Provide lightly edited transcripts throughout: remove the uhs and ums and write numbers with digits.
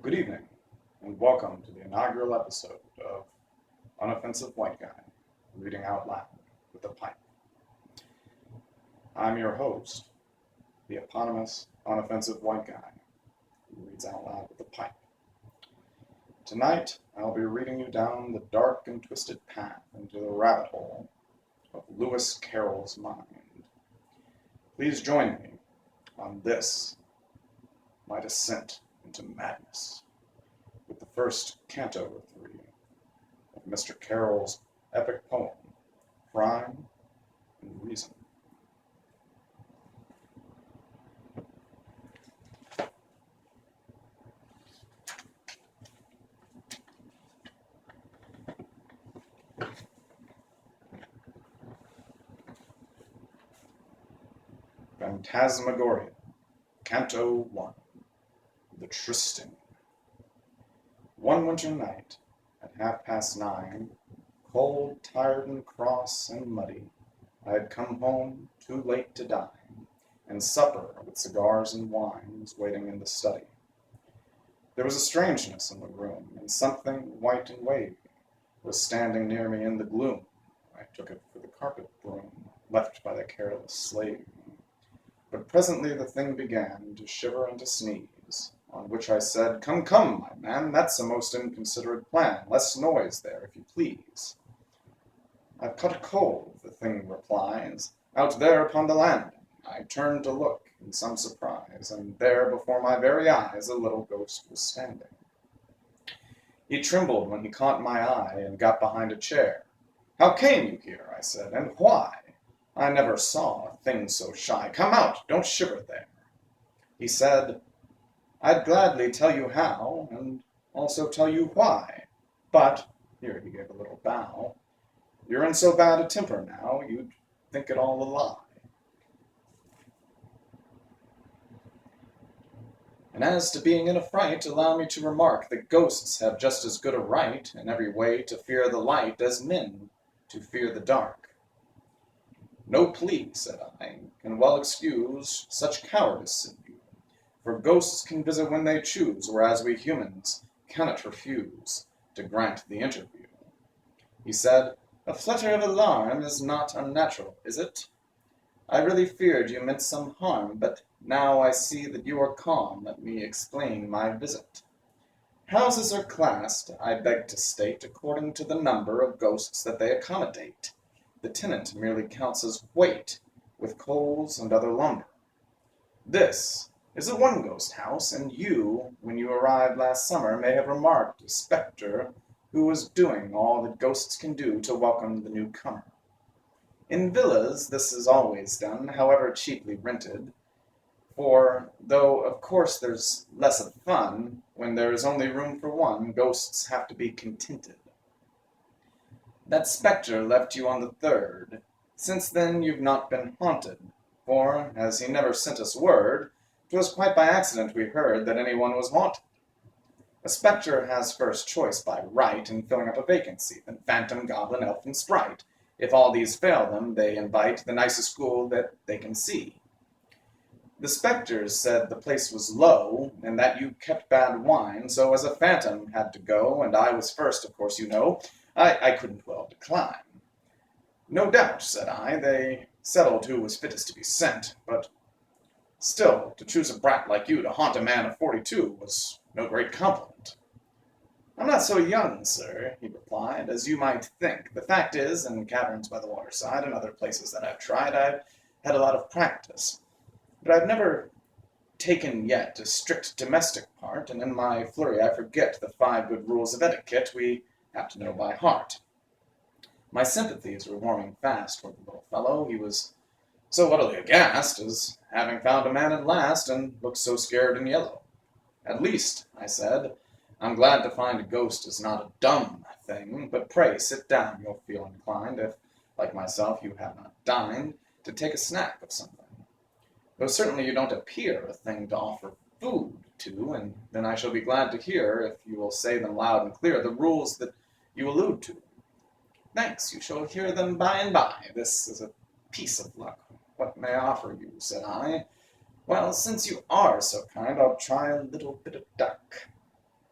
Good evening, and welcome to the inaugural episode of Unoffensive White Guy, reading out loud with a pipe. I'm your host, the eponymous Unoffensive White Guy, who reads out loud with a pipe. Tonight, I'll be reading you down the dark and twisted path into the rabbit hole of Lewis Carroll's mind. Please join me on this, my descent into madness, with the first canto or three of Mr. Carroll's epic poem, Crime and Reason. Phantasmagoria, Canto 1, The Trysting. One winter night, at 9:30, cold, tired, and cross and muddy, I had come home too late to dine, and supper, with cigars and wine, was waiting in the study. There was a strangeness in the room, and something white and wavy was standing near me in the gloom. I took it for the carpet broom left by the careless slave. But presently the thing began to shiver and to sneeze, on which I said, "Come, come, my man, that's a most inconsiderate plan. Less noise there, if you please." "I've caught a cold," the thing replies, "out there upon the landing." I turned to look in some surprise, and there before my very eyes a little ghost was standing. He trembled when he caught my eye, and got behind a chair. "How came you here?" I said, "and why? I never saw a thing so shy. Come out, don't shiver there." He said, "I'd gladly tell you how, and also tell you why. But," here he gave a little bow, "you're in so bad a temper now, you'd think it all a lie. And as to being in a fright, allow me to remark that ghosts have just as good a right, in every way, to fear the light as men to fear the dark." "No plea," said I, "can well excuse such cowardice in you, for ghosts can visit when they choose, whereas we humans cannot refuse to grant the interview." He said, "A flutter of alarm is not unnatural, is it? I really feared you meant some harm, but now I see that you are calm. Let me explain my visit. Houses are classed, I beg to state, according to the number of ghosts that they accommodate. The tenant merely counts as weight, with coals and other lumber. This is a one-ghost house, and you, when you arrived last summer, may have remarked a spectre who was doing all that ghosts can do to welcome the newcomer. In villas this is always done, however cheaply rented, for though of course there's less of fun, when there is only room for one, ghosts have to be contented. That spectre left you on the 3rd. Since then you've not been haunted, for, as he never sent us word, 'twas quite by accident we heard that anyone was wanted. A spectre has first choice by right in filling up a vacancy, then phantom, goblin, elf, and sprite. If all these fail them, they invite the nicest school that they can see. The spectres said the place was low, and that you kept bad wine, so as a phantom had to go, and I was first, of course you know, I couldn't well decline. No doubt, said I, they settled who was fittest to be sent, but still, to choose a brat like you to haunt a man of 42 was no great compliment. I'm not so young, sir, he replied, as you might think. The fact is, in caverns by the waterside and other places that I've tried, I've had a lot of practice. But I've never taken yet a strict domestic part, and in my flurry I forget the 5 good rules of etiquette we have to know by heart. My sympathies were warming fast toward the little fellow. He was so utterly aghast, as having found a man at last, and looked so scared and yellow. At least, I said, I'm glad to find a ghost is not a dumb thing, but pray sit down, you'll feel inclined, if, like myself, you have not dined, to take a snack of something. Though certainly you don't appear a thing to offer food to, and then I shall be glad to hear, if you will say them loud and clear, the rules that you allude to. Thanks, you shall hear them by and by. This is a piece of luck. What may I offer you, said I. Well, since you are so kind, I'll try a little bit of duck.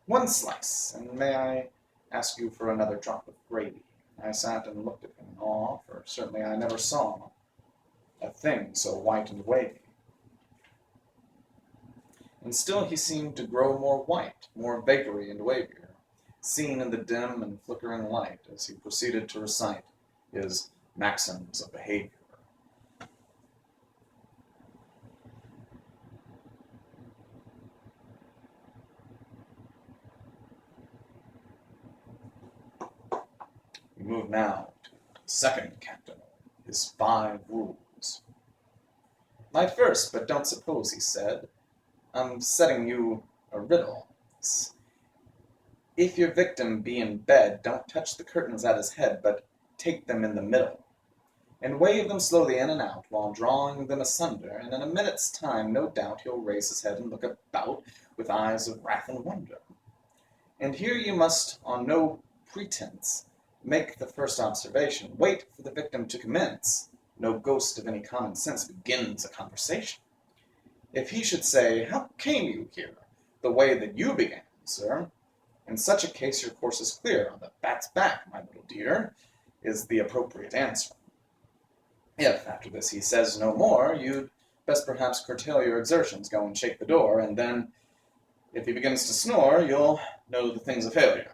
One slice, and may I ask you for another drop of gravy? I sat and looked at him in awe, for certainly I never saw a thing so white and wavy. And still he seemed to grow more white, more vapory and wavier, seen in the dim and flickering light as he proceeded to recite his maxims of behavior. We move now to the second canto, his 5 rules. Light first, but don't suppose, he said, I'm setting you a riddle. If your victim be in bed, don't touch the curtains at his head, but take them in the middle, and wave them slowly in and out while drawing them asunder, and in a minute's time, no doubt, he'll raise his head and look about with eyes of wrath and wonder. And here you must, on no pretense, make the first observation. Wait for the victim to commence. No ghost of any common sense begins a conversation. If he should say, "How came you here?" the way that you began, sir, in such a case your course is clear. On the bat's back, my little dear, is the appropriate answer. If, after this, he says no more, you'd best perhaps curtail your exertions, go and shake the door, and then, if he begins to snore, you'll know the thing's a failure.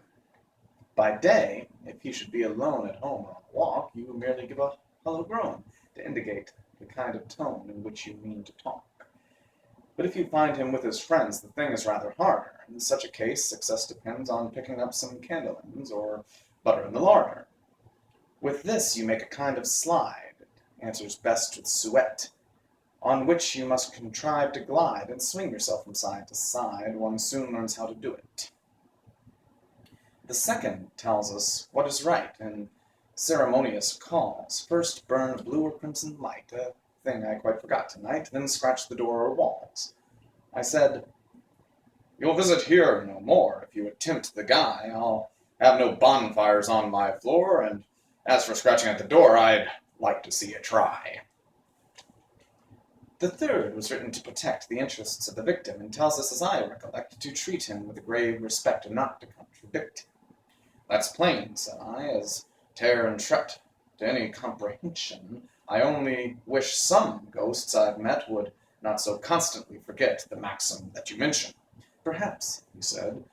By day, if he should be alone at home or on a walk, you merely give a hollow groan to indicate the kind of tone in which you mean to talk. But if you find him with his friends, the thing is rather harder. In such a case, success depends on picking up some candle ends or butter in the larder. With this you make a kind of slide. It answers best with suet, on which you must contrive to glide and swing yourself from side to side. One soon learns how to do it. The second tells us what is right in ceremonious calls. First burn a blue or crimson light, a thing I quite forgot tonight, then scratch the door or walls. I said, "You'll visit here no more. If you attempt the guy, I'll have no bonfires on my floor, and as for scratching at the door, I'd like to see you try." The third was written to protect the interests of the victim, and tells us, as I recollect, to treat him with a grave respect and not to contradict him. "That's plain," said I, "as tear and shut to any comprehension. I only wish some ghosts I've met would not so constantly forget the maxim that you mention." "Perhaps," he said,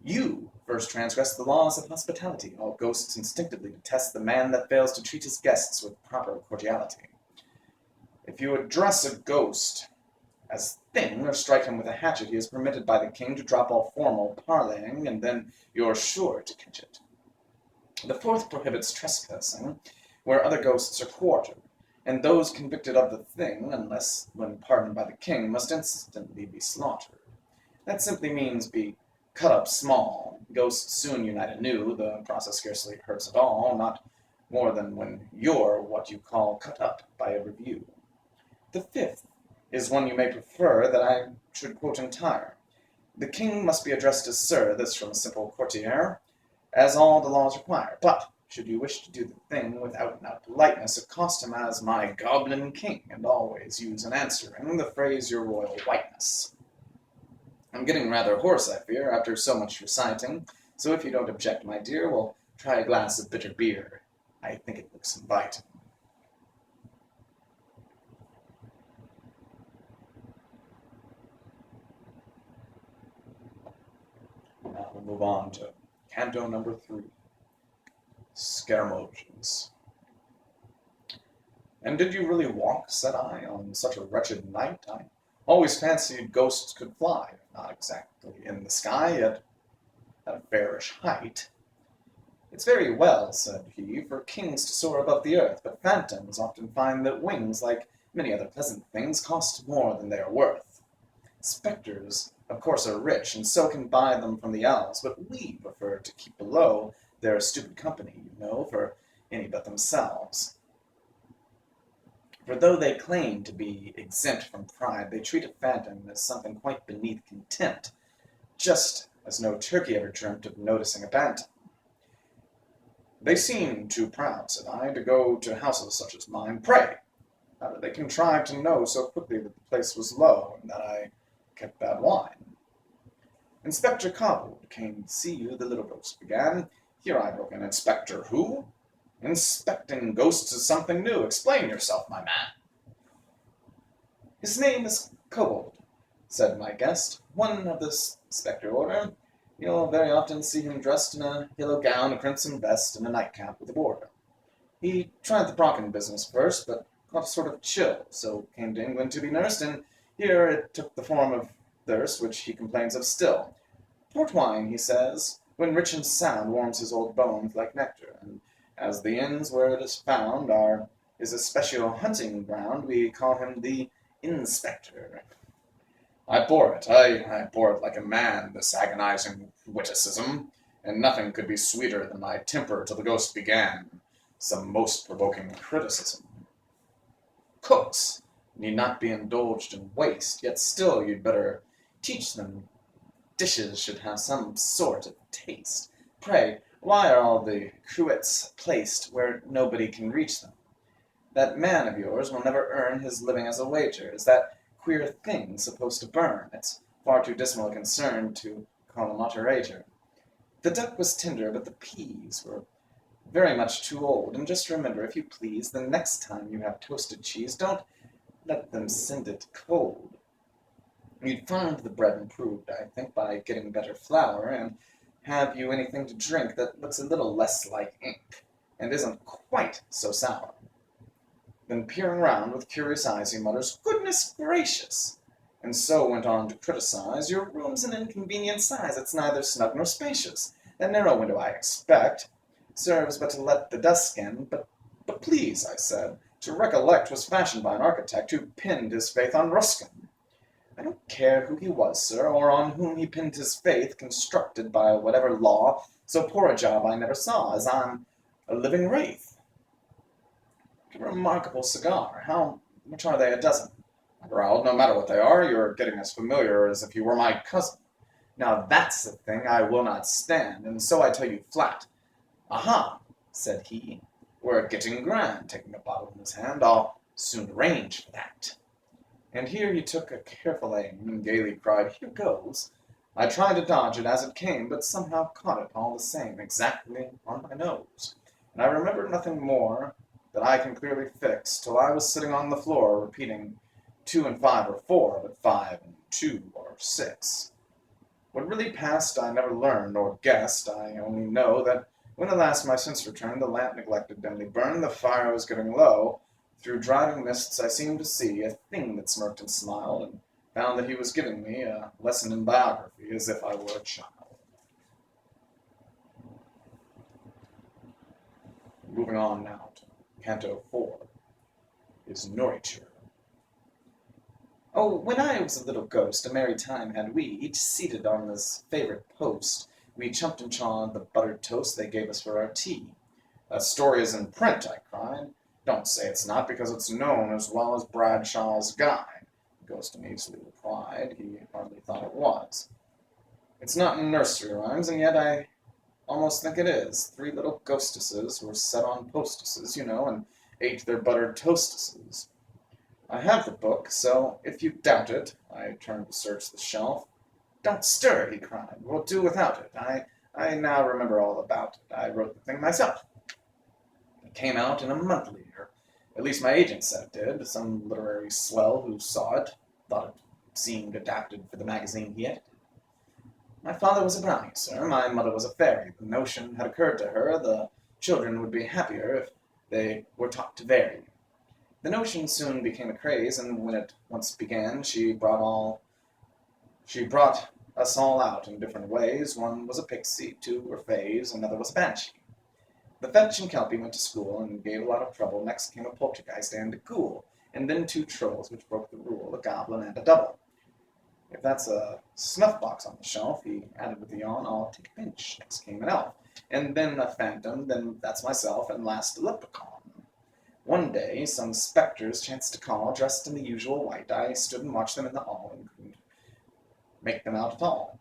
"you first transgress the laws of hospitality. All ghosts instinctively detest the man that fails to treat his guests with proper cordiality. If you address a ghost as thing, or strike him with a hatchet, he is permitted by the king to drop all formal parleying, and then you're sure to catch it. The fourth prohibits trespassing where other ghosts are quartered, and those convicted of the thing, unless when pardoned by the king, must instantly be slaughtered. That simply means be cut up small. Ghosts soon unite anew. The process scarcely hurts at all, not more than when you're what you call cut up by a review. The fifth is one you may prefer that I should quote entire. The king must be addressed as sir, this from a simple courtier, as all the laws require. But should you wish to do the thing with out-and-out politeness, accost him as my goblin king, and always use in answering the phrase your royal whiteness. I'm getting rather hoarse, I fear, after so much reciting, so if you don't object, my dear, we'll try a glass of bitter beer. I think it looks inviting." Now we'll move on to Canto number 3, Scaramouches. "And did you really walk," said I, "on such a wretched night? I always fancied ghosts could fly, not exactly in the sky, yet at a fairish height." "It's very well," said he, "for kings to soar above the earth, but phantoms often find that wings, like many other pleasant things, cost more than they are worth. Spectres, of course, are rich, and so can buy them from the elves, but we prefer to keep below their stupid company, you know, for any but themselves. For though they claim to be exempt from pride, they treat a phantom as something quite beneath contempt, just as no turkey ever dreamt of noticing a bantam. They seem too proud," said I, "to go to houses such as mine. Pray, how did they contrive to know so quickly that the place was low, and that I kept bad wine?" Inspector Cobbold came to see you, the little ghost began. Here I broke in. Inspector who? Inspecting ghosts is something new. Explain yourself, my man. His name is Kobold, said my guest, one of the spectre order. You'll very often see him dressed in a yellow gown, a crimson vest, and a nightcap with a border. He tried the Brocken business first, but got a sort of chill, so came to England to be nursed, and here it took the form of thirst, which he complains of still. Port wine, he says, when rich and sound, warms his old bones like nectar, and as the inns where it is found are his especial hunting ground, we call him the Inspector. I bore it, I bore it like a man, this agonizing witticism, and nothing could be sweeter than my temper till the ghost began some most provoking criticism. Cooks need not be indulged in waste, yet still you'd better teach them dishes should have some sort of taste. Pray, why are all the cruets placed where nobody can reach them? That man of yours will never earn his living as a wager. Is that queer thing supposed to burn? It's far too dismal a concern to call a moderator. The duck was tender, but the peas were very much too old. And just remember, if you please, the next time you have toasted cheese, don't let them send it cold. You'd find the bread improved, I think, by getting better flour, and have you anything to drink that looks a little less like ink, and isn't quite so sour. Then peering round with curious eyes, he mutters, "Goodness gracious!" and so went on to criticize, "Your room's an inconvenient size, it's neither snug nor spacious. That narrow window, I expect, serves but to let the dust in, but please," I said, "to recollect was fashioned by an architect who pinned his faith on Ruskin." "I don't care who he was, sir, or on whom he pinned his faith, constructed by whatever law, so poor a job I never saw, as I'm a living wraith. A remarkable cigar. How much are they a dozen?" I growled. "No matter what they are, you're getting as familiar as if you were my cousin. Now that's the thing I will not stand, and so I tell you flat." "Aha," said he, "we're getting grand," taking a bottle in his hand. "I'll soon arrange for that." And here he took a careful aim, and gaily cried, "Here goes." I tried to dodge it as it came, but somehow caught it all the same, exactly on my nose. And I remember nothing more that I can clearly fix, till I was sitting on the floor, repeating 2 and 5 are 4, but 5 and 2 are 6. What really passed I never learned or guessed. I only know that when at last my sense returned, the lamp neglected dimly burned, the fire was getting low. Through driving mists I seemed to see a thing that smirked and smiled, and found that he was giving me a lesson in biography, as if I were a child. Moving on now to Canto 4, is Neuriture. Oh, when I was a little ghost, a merry time had we, each seated on his favorite post. We chumped and chawed the buttered toast they gave us for our tea. "That story is in print," I cried. "Don't say it's not, because it's known as well as Bradshaw's Guide," the ghost uneasily replied. He hardly thought it was. "It's not in nursery rhymes, and yet I almost think it is. 3 little ghostesses were set on postesses, you know, and ate their buttered toastesses. I have the book, so if you doubt it," I turned to search the shelf. "Don't stir," he cried. "We'll do without it. I now remember all about it. I wrote the thing myself. It came out in a monthly, or at least my agent said it did. Some literary swell who saw it thought it seemed adapted for the magazine he edited. My father was a brownie, sir. My mother was a fairy. The notion had occurred to her the children would be happier if they were taught to vary. The notion soon became a craze, and when it once began, she brought us all out in different ways. One was a pixie, 2 were fays, another was a banshee. The fetch and kelpie went to school and gave a lot of trouble. Next came a poltergeist and a ghoul, and then 2 trolls which broke the rule, a goblin and a double. If that's a snuff box on the shelf," he added with a yawn, "I'll take a pinch." Next came an elf, and then a phantom, then that's myself, and last a leprechaun. One day some spectres chanced to call, dressed in the usual white. I stood and watched them in the hall, and couldn't make them out at all.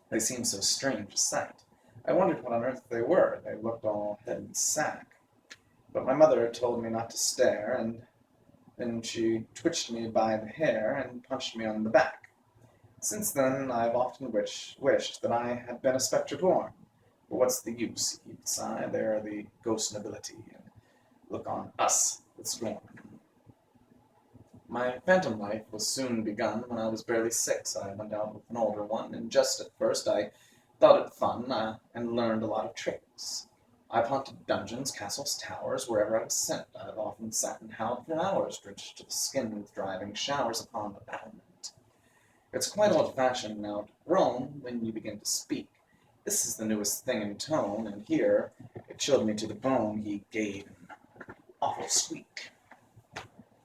They seemed so strange a sight. I wondered what on earth they were. They looked all head and sack. But my mother told me not to stare, and then she twitched me by the hair and punched me on the back. Since then, I've often wished that I had been a spectre born. But what's the use? He'd sigh. They're the ghost nobility, and look on us with scorn. My phantom life was soon begun when I was barely 6. I went out with an older one, and just at first I thought it fun and learned a lot of tricks. I've haunted dungeons, castles, towers, wherever I was sent. I've often sat and howled for hours, drenched to the skin with driving showers upon the battlement. It's quite old-fashioned now to groan when you begin to speak. This is the newest thing in tone, and here it chilled me to the bone. He gave an awful squeak.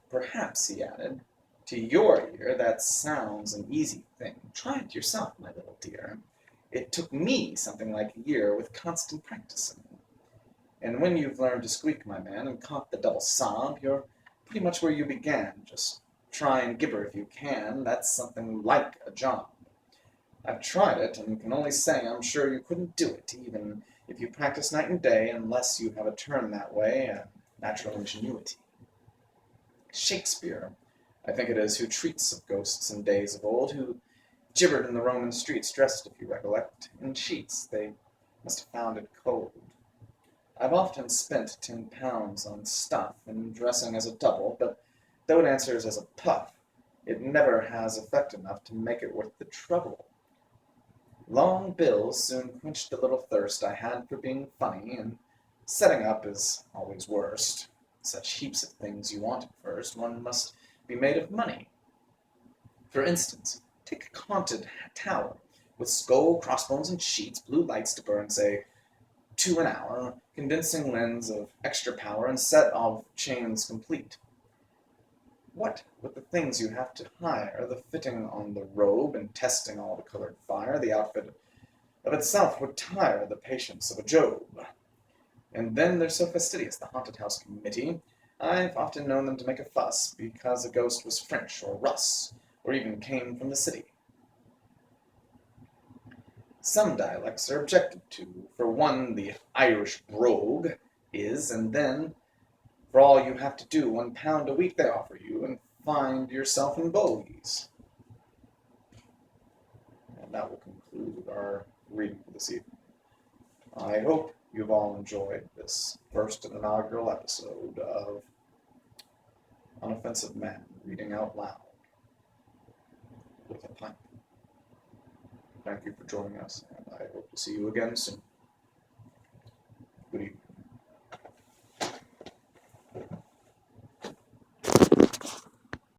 Perhaps, he added, to your ear that sounds an easy thing. Try it yourself, my little dear. It took me something like a year with constant practicing. And when you've learned to squeak, my man, and caught the double sob, you're pretty much where you began. Just try and gibber if you can. That's something like a job. I've tried it, and can only say I'm sure you couldn't do it, even if you practice night and day, unless you have a turn that way, a natural ingenuity. Shakespeare, I think it is, who treats of ghosts in days of old, who gibbered in the Roman streets, dressed, if you recollect, in sheets. They must have found it cold. I've often spent £10 on stuff and dressing as a double, but though it answers as a puff, it never has effect enough to make it worth the trouble. Long bills soon quenched the little thirst I had for being funny, and setting up is always worst. Such heaps of things you want at first, one must be made of money. For instance, take a haunted tower, with skull, crossbones, and sheets, blue lights to burn, say, 2 an hour, condensing lens of extra power, and set of chains complete. What with the things you have to hire, the fitting on the robe, and testing all the colored fire, the outfit of itself would tire the patience of a Job. And then they're so fastidious, the haunted house committee. I've often known them to make a fuss because a ghost was French or Russ, or even came from the city. Some dialects are objected to. For one, the Irish brogue is, and then, for all you have to do, £1 a week they offer you, and find yourself in bogies. And that will conclude our reading for this evening. I hope you've all enjoyed this first and inaugural episode of Unoffensive Man reading out loud with a pipe. Thank you for joining us, and I hope to see you again soon.